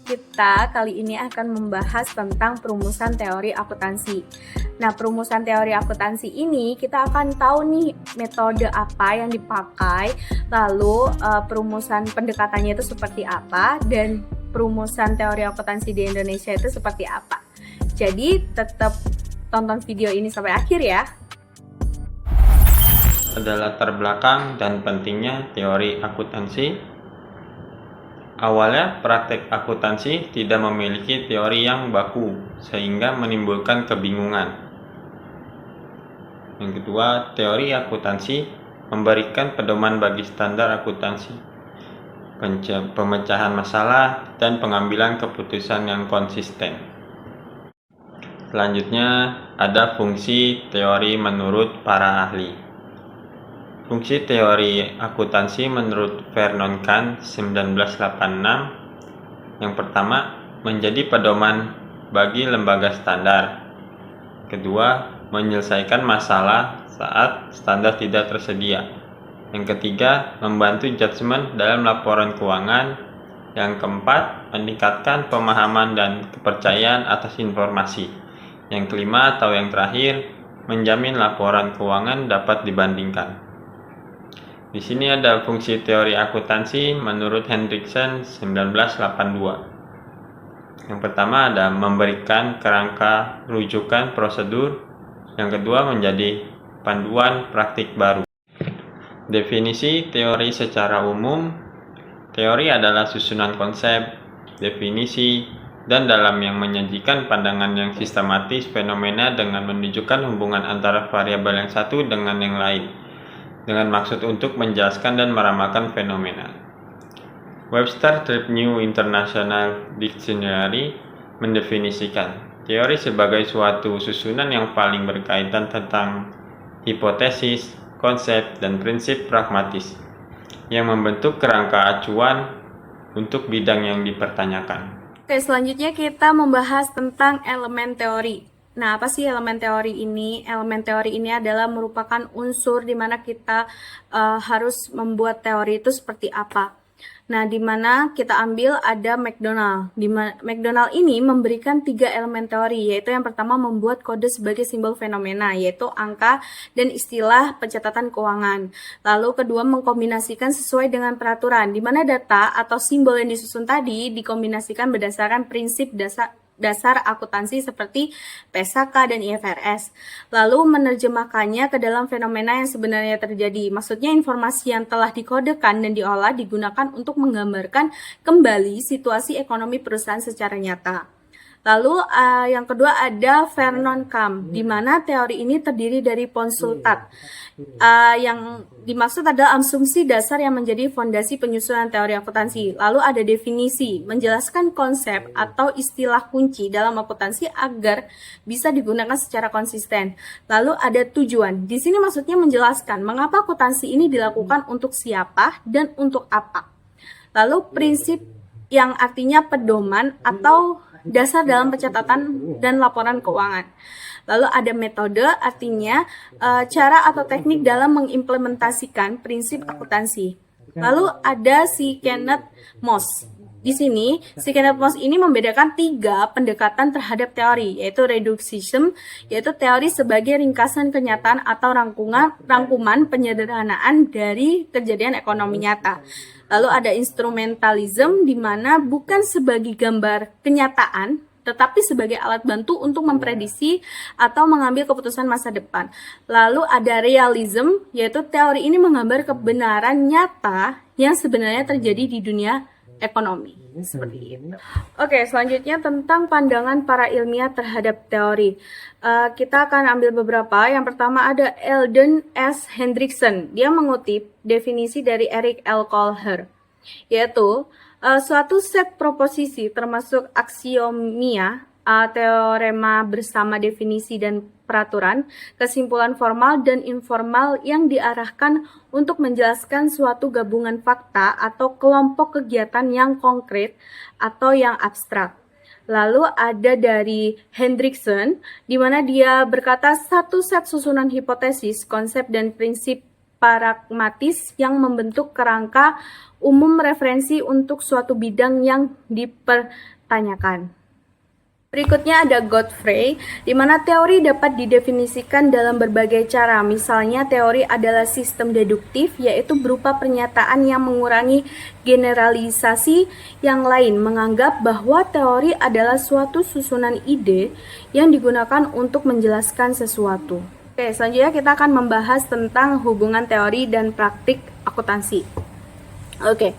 kita kali ini akan membahas tentang perumusan teori akuntansi. Nah, perumusan teori akuntansi ini kita akan tahu nih metode apa yang dipakai, lalu perumusan pendekatannya itu seperti apa, dan perumusan teori akuntansi di Indonesia itu seperti apa. Jadi tetap tonton video ini sampai akhir ya. Ada latar belakang dan pentingnya teori akuntansi. Awalnya, praktek akuntansi tidak memiliki teori yang baku, sehingga menimbulkan kebingungan. Yang kedua, teori akuntansi memberikan pedoman bagi standar akuntansi, pemecahan masalah, dan pengambilan keputusan yang konsisten. Selanjutnya, ada fungsi teori menurut para ahli. Fungsi teori akuntansi menurut Vernon Kahn 1986 yang pertama, menjadi pedoman bagi lembaga standar. Kedua, menyelesaikan masalah saat standar tidak tersedia. Yang ketiga, membantu judgement dalam laporan keuangan. Yang keempat, meningkatkan pemahaman dan kepercayaan atas informasi. Yang kelima atau yang terakhir, menjamin laporan keuangan dapat dibandingkan. Di sini ada fungsi teori akuntansi menurut Hendrickson 1982. Yang pertama ada memberikan kerangka rujukan prosedur. Yang kedua menjadi panduan praktik baru. Definisi teori secara umum. Teori adalah susunan konsep, definisi, dan dalam yang menyajikan pandangan yang sistematis fenomena dengan menunjukkan hubungan antara variabel yang satu dengan yang lain, dengan maksud untuk menjelaskan dan meramalkan fenomena. Webster Trip New International Dictionary mendefinisikan teori sebagai suatu susunan yang paling berkaitan tentang hipotesis, konsep, dan prinsip pragmatis yang membentuk kerangka acuan untuk bidang yang dipertanyakan. Oke, selanjutnya kita membahas tentang elemen teori. Nah, apa sih elemen teori ini? Elemen teori ini adalah merupakan unsur di mana kita harus membuat teori itu seperti apa. Nah, di mana kita ambil ada McDonald. McDonald ini memberikan 3 elemen teori, yaitu yang pertama membuat kode sebagai simbol fenomena, yaitu angka dan istilah pencatatan keuangan. Lalu kedua, mengkombinasikan sesuai dengan peraturan, di mana data atau simbol yang disusun tadi dikombinasikan berdasarkan prinsip dasar akuntansi seperti PSAK dan IFRS, lalu menerjemahkannya ke dalam fenomena yang sebenarnya terjadi. Maksudnya informasi yang telah dikodekan dan diolah digunakan untuk menggambarkan kembali situasi ekonomi perusahaan secara nyata. Lalu yang kedua ada Vernon Kahn, di mana teori ini terdiri dari konsultat. Yang dimaksud adalah asumsi dasar yang menjadi fondasi penyusunan teori akuntansi. Lalu ada definisi, menjelaskan konsep atau istilah kunci dalam akuntansi agar bisa digunakan secara konsisten. Lalu ada tujuan. Di sini maksudnya menjelaskan mengapa akuntansi ini dilakukan untuk siapa dan untuk apa. Lalu prinsip yang artinya pedoman atau dasar dalam pencatatan dan laporan keuangan. Lalu ada metode, artinya cara atau teknik dalam mengimplementasikan prinsip akuntansi. Lalu ada si Kenneth Moss. Di sini, si Kenneth Moss ini membedakan 3 pendekatan terhadap teori, yaitu reduksisme, yaitu teori sebagai ringkasan kenyataan atau rangkuman penyederhanaan dari kejadian ekonomi nyata. Lalu ada instrumentalism, di mana bukan sebagai gambar kenyataan, tetapi sebagai alat bantu untuk memprediksi atau mengambil keputusan masa depan. Lalu ada realism, yaitu teori ini menggambar kebenaran nyata yang sebenarnya terjadi di dunia ekonomi. Seperti itu. Oke, selanjutnya tentang pandangan para ilmiah terhadap teori. Kita akan ambil beberapa. Yang pertama ada Eldon S. Hendrickson. Dia mengutip definisi dari Eric L. Kohler, yaitu suatu set proposisi termasuk aksiomia, teorema bersama definisi dan peraturan, kesimpulan formal dan informal yang diarahkan untuk menjelaskan suatu gabungan fakta atau kelompok kegiatan yang konkret atau yang abstrak. Lalu ada dari Hendrickson, di mana dia berkata satu set susunan hipotesis, konsep dan prinsip pragmatis yang membentuk kerangka umum referensi untuk suatu bidang yang dipertanyakan. Berikutnya ada Godfrey, di mana teori dapat didefinisikan dalam berbagai cara. Misalnya, teori adalah sistem deduktif, yaitu berupa pernyataan yang mengurangi generalisasi yang lain, menganggap bahwa teori adalah suatu susunan ide yang digunakan untuk menjelaskan sesuatu. Oke, selanjutnya kita akan membahas tentang hubungan teori dan praktik akuntansi. Oke,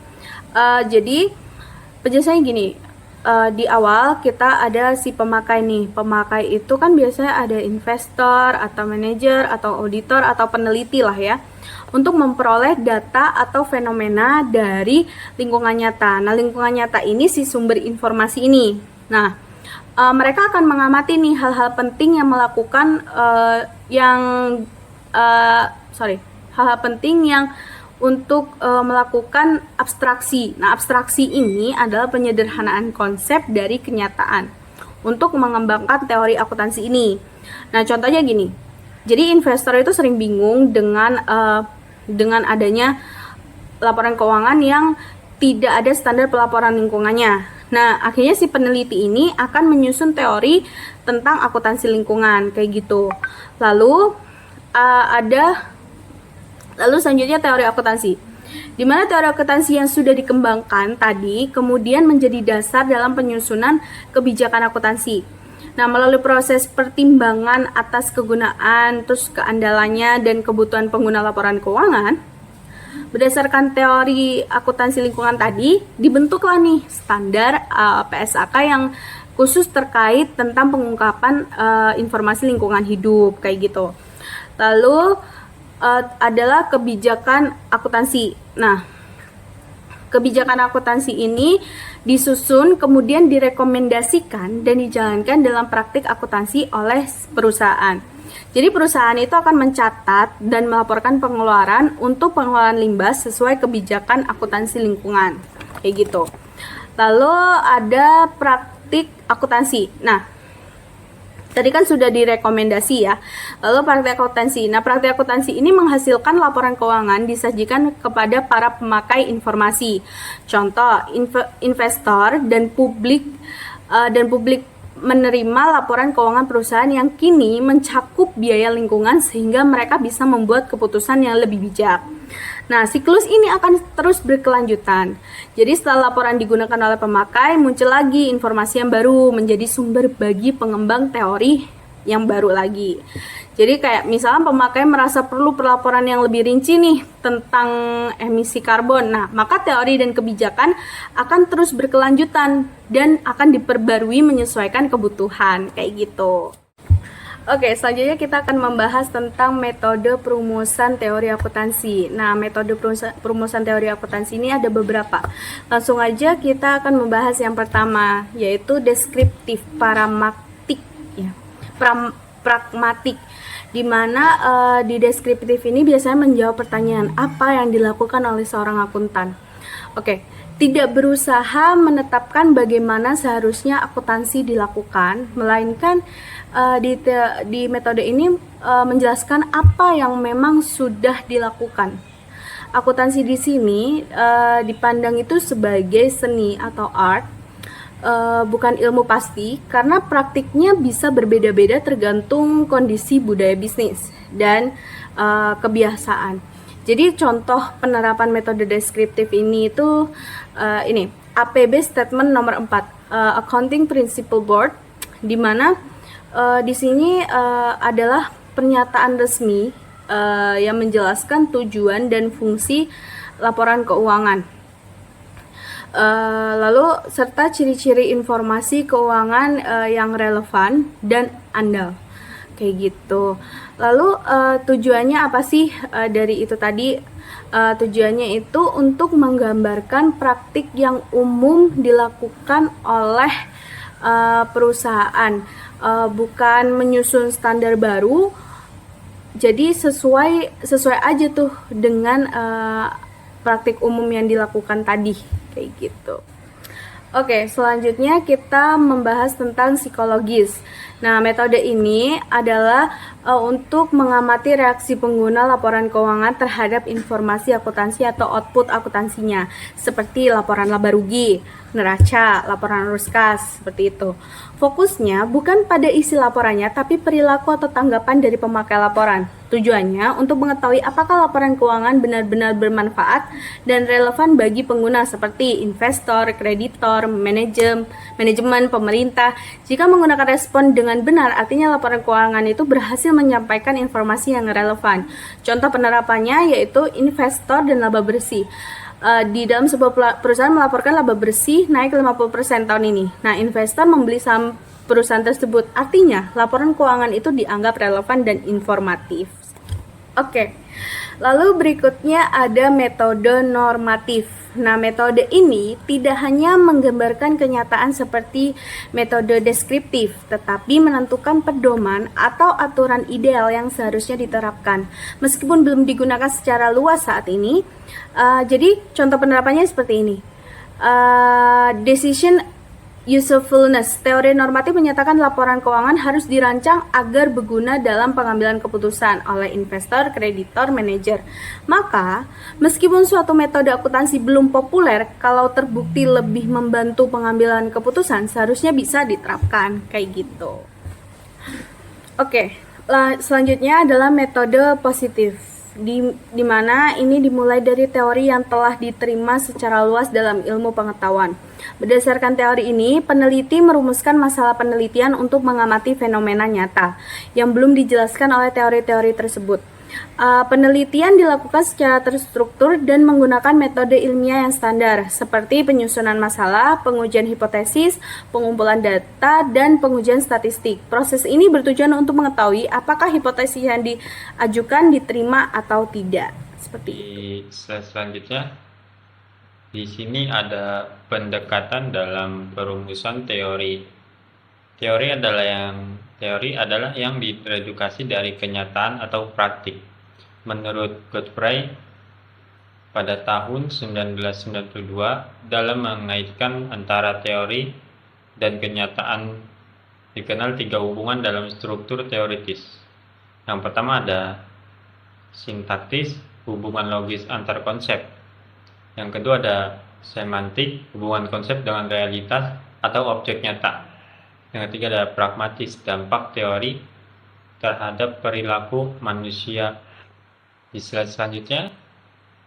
jadi penjelasannya gini. Di awal kita ada si pemakai nih. Pemakai itu kan biasanya ada investor atau manajer atau auditor atau peneliti lah ya, untuk memperoleh data atau fenomena dari lingkungan nyata. Nah, lingkungan nyata ini si sumber informasi ini. Nah, mereka akan mengamati nih hal-hal penting yang melakukan hal-hal penting yang untuk melakukan abstraksi. Nah, abstraksi ini adalah penyederhanaan konsep dari kenyataan untuk mengembangkan teori akuntansi ini. Nah, contohnya gini. Jadi investor itu sering bingung dengan adanya laporan keuangan yang tidak ada standar pelaporan lingkungannya. Nah, akhirnya si peneliti ini akan menyusun teori tentang akuntansi lingkungan kayak gitu. Lalu selanjutnya teori akuntansi, di mana teori akuntansi yang sudah dikembangkan tadi kemudian menjadi dasar dalam penyusunan kebijakan akuntansi. Nah, melalui proses pertimbangan atas kegunaan, terus keandalannya dan kebutuhan pengguna laporan keuangan, berdasarkan teori akuntansi lingkungan tadi, dibentuklah nih standar PSAK yang khusus terkait tentang pengungkapan informasi lingkungan hidup kayak gitu. Lalu adalah kebijakan akuntansi. Nah, kebijakan akuntansi ini disusun kemudian direkomendasikan dan dijalankan dalam praktik akuntansi oleh perusahaan. Jadi perusahaan itu akan mencatat dan melaporkan pengeluaran untuk pengelolaan limbah sesuai kebijakan akuntansi lingkungan. Kayak gitu. Lalu ada praktik akuntansi. Nah, tadi kan sudah direkomendasi ya. Lalu praktik akuntansi. Nah, praktik akuntansi ini menghasilkan laporan keuangan disajikan kepada para pemakai informasi. Contoh, investor dan publik menerima laporan keuangan perusahaan yang kini mencakup biaya lingkungan sehingga mereka bisa membuat keputusan yang lebih bijak. Nah, siklus ini akan terus berkelanjutan. Jadi setelah laporan digunakan oleh pemakai, muncul lagi informasi yang baru menjadi sumber bagi pengembang teori yang baru lagi. Jadi kayak misalnya pemakai merasa perlu pelaporan yang lebih rinci nih tentang emisi karbon. Nah, maka teori dan kebijakan akan terus berkelanjutan dan akan diperbarui menyesuaikan kebutuhan kayak gitu. Oke, selanjutnya kita akan membahas tentang metode perumusan teori akuntansi. Nah, metode perumusan teori akuntansi ini ada beberapa. Langsung aja kita akan membahas yang pertama, yaitu deskriptif pragmatik ya. Pragmatik, di mana di deskriptif ini biasanya menjawab pertanyaan apa yang dilakukan oleh seorang akuntan. Oke, tidak berusaha menetapkan bagaimana seharusnya akuntansi dilakukan, melainkan di metode ini menjelaskan apa yang memang sudah dilakukan. Akuntansi di sini dipandang itu sebagai seni atau art, bukan ilmu pasti, karena praktiknya bisa berbeda-beda tergantung kondisi budaya bisnis dan kebiasaan. Jadi contoh penerapan metode deskriptif ini itu ini APB Statement nomor 4, Accounting Principle Board, di mana di sini adalah pernyataan resmi yang menjelaskan tujuan dan fungsi laporan keuangan. Lalu serta ciri-ciri informasi keuangan yang relevan dan andal kayak gitu. Lalu tujuannya apa sih dari itu tadi? Tujuannya itu untuk menggambarkan praktik yang umum dilakukan oleh perusahaan, bukan menyusun standar baru. Jadi sesuai aja tuh dengan praktik umum yang dilakukan tadi kayak gitu. Oke, selanjutnya kita membahas tentang psikologis. Nah, metode ini adalah untuk mengamati reaksi pengguna laporan keuangan terhadap informasi akuntansi atau output akuntansinya, seperti laporan laba rugi, neraca, laporan arus kas, seperti itu. Fokusnya bukan pada isi laporannya, tapi perilaku atau tanggapan dari pemakai laporan. Tujuannya untuk mengetahui apakah laporan keuangan benar-benar bermanfaat dan relevan bagi pengguna seperti investor, kreditor, manajemen, pemerintah. Jika menggunakan respon dengan benar, artinya laporan keuangan itu berhasil menyampaikan informasi yang relevan. Contoh penerapannya yaitu investor dan laba bersih. Di dalam sebuah perusahaan melaporkan laba bersih naik 50% tahun ini. Nah, investor membeli saham perusahaan tersebut. Artinya, laporan keuangan itu dianggap relevan dan informatif. Oke, lalu berikutnya ada metode normatif. Nah, metode ini tidak hanya menggambarkan kenyataan seperti metode deskriptif, tetapi menentukan pedoman atau aturan ideal yang seharusnya diterapkan. Meskipun belum digunakan secara luas saat ini, jadi contoh penerapannya seperti ini. Decision usefulness. Teori normatif menyatakan laporan keuangan harus dirancang agar berguna dalam pengambilan keputusan oleh investor, kreditor, manajer. Maka, meskipun suatu metode akuntansi belum populer, kalau terbukti lebih membantu pengambilan keputusan, seharusnya bisa diterapkan kayak gitu. Oke, selanjutnya adalah metode positif. Di mana ini dimulai dari teori yang telah diterima secara luas dalam ilmu pengetahuan. Berdasarkan teori ini, peneliti merumuskan masalah penelitian untuk mengamati fenomena nyata yang belum dijelaskan oleh teori-teori tersebut. Penelitian dilakukan secara terstruktur dan menggunakan metode ilmiah yang standar, seperti penyusunan masalah, pengujian hipotesis, pengumpulan data, dan pengujian statistik. Proses ini bertujuan untuk mengetahui apakah hipotesis yang diajukan diterima atau tidak. Seperti itu. Di slide selanjutnya, di sini ada pendekatan dalam perumusan teori. Teori adalah yang diredukasi dari kenyataan atau praktik. Menurut Godfrey, pada tahun 1992, dalam mengaitkan antara teori dan kenyataan dikenal 3 hubungan dalam struktur teoritis. Yang pertama ada sintaktis, hubungan logis antar konsep. Yang kedua ada semantik, hubungan konsep dengan realitas atau objek nyata. Yang ketiga ada pragmatis, dampak teori terhadap perilaku manusia. Di slide selanjutnya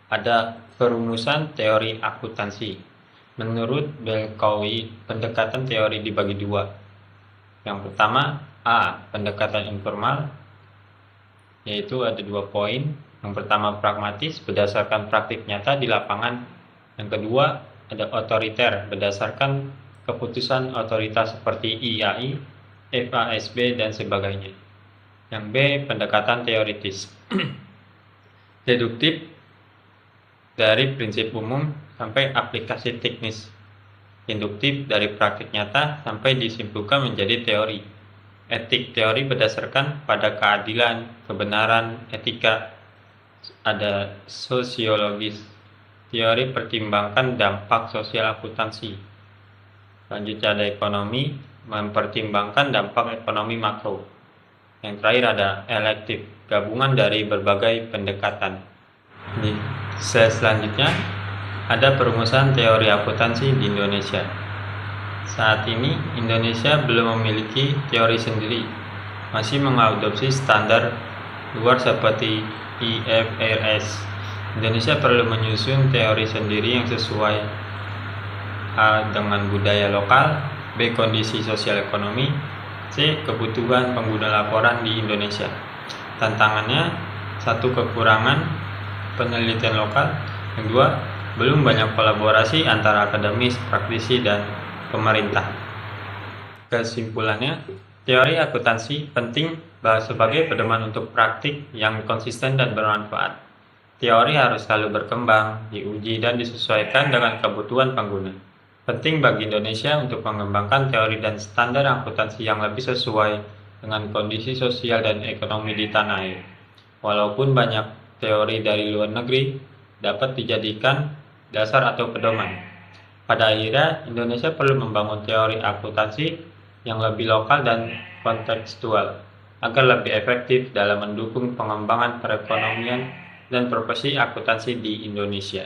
ada perumusan teori akuntansi. Menurut Belkowi, pendekatan teori dibagi 2. Yang pertama, A. Pendekatan informal, yaitu ada 2 poin. Yang pertama pragmatis, berdasarkan praktik nyata di lapangan. Yang kedua ada otoriter, berdasarkan keputusan otoritas seperti IAI, FASB, dan sebagainya. Yang B. Pendekatan teoritis, deduktif, dari prinsip umum sampai aplikasi teknis. Induktif, dari praktik nyata sampai disimpulkan menjadi teori. Etik, teori berdasarkan pada keadilan, kebenaran, etika. Ada sosiologis, teori pertimbangkan dampak sosial akuntansi. Selanjutnya ada ekonomi, mempertimbangkan dampak ekonomi makro. Yang terakhir ada elektif, gabungan dari berbagai pendekatan. Di slide selanjutnya ada perumusan teori akuntansi di Indonesia. Saat ini Indonesia belum memiliki teori sendiri, masih mengadopsi standar luar seperti IFRS. Indonesia perlu menyusun teori sendiri yang sesuai A. dengan budaya lokal, B. kondisi sosial ekonomi, C. kebutuhan pengguna laporan di Indonesia. Tantangannya, 1. kekurangan penelitian lokal, yang 2. belum banyak kolaborasi antara akademis, praktisi, dan pemerintah. Kesimpulannya, teori akuntansi penting sebagai pedoman untuk praktik yang konsisten dan bermanfaat. Teori harus selalu berkembang, diuji, dan disesuaikan dengan kebutuhan pengguna. Penting bagi Indonesia untuk mengembangkan teori dan standar akuntansi yang lebih sesuai dengan kondisi sosial dan ekonomi di tanah air. Walaupun banyak teori dari luar negeri dapat dijadikan dasar atau pedoman, Pada akhirnya, Indonesia perlu membangun teori akuntansi yang lebih lokal dan kontekstual agar lebih efektif dalam mendukung pengembangan perekonomian dan profesi akuntansi di Indonesia.